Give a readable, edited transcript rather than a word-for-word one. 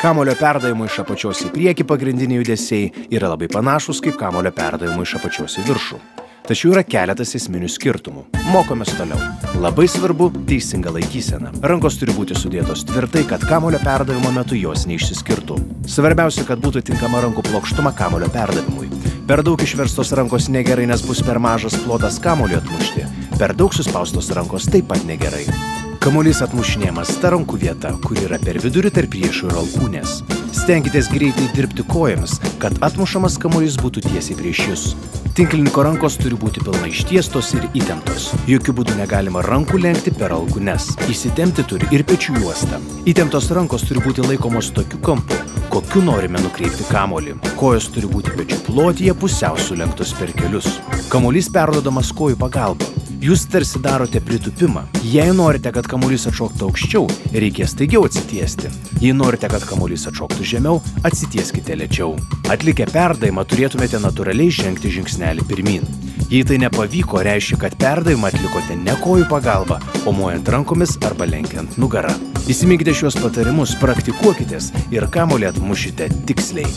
Kamuolio perdavimo iš apačios į priekį pagrindiniai judesiai yra labai panašus kaip kamuolio perdavimo iš apačios į viršų. Tačiau yra keletas esminių skirtumų. Mokomės toliau. Labai svarbu teisinga laikysena. Rankos turi būti sudėtos tvirtai, kad kamuolio perdavimo metu jos neišsiskirtų. Svarbiausia, kad būtų tinkama rankų plokštuma kamuolio perdavimui. Per daug išverstos rankos negerai, nes bus per mažas plotas kamuoliui atmušti. Per daug suspaustos rankos taip pat negerai. Kamuolys atmušinėjamas ta rankų vieta, kur yra per vidurį tarp priešų ir alkūnės. Stenkitės greitai dirbti kojomis, kad atmušamas kamuolys būtų tiesiai prieš jus. Tinklininko rankos turi būti pilnai ištiestos ir įtemptos. Jokių būdų negalima rankų lenkti per alkūnes. Įsitempti turi ir pečių juostą. Įtemptos rankos turi būti laikomos tokiu kampu, kokiu norime nukreipti kamuolį. Kojos turi būti pečių plotyje pusiau sulenktos per kelius. Kamuolys perduodamas kojų pagalba. Jūs tarsi darote pritūpimą. Jei norite, kad kamuolys atšoktų aukščiau, reikės staigiau atsitiesti. Jei norite, kad kamuolys atšoktų žemiau, atsitieskite lėčiau. Atlikę perdavimą turėtumėte natūraliai žengti žingsnelį pirmyn. Jei tai nepavyko, reiškia, kad perdavimą atlikote ne kojų pagalba, o mojant rankomis arba lenkiant nugarą. Įsiminkite šios patarimus, praktikuokitės ir kamuolį atmušite tiksliai.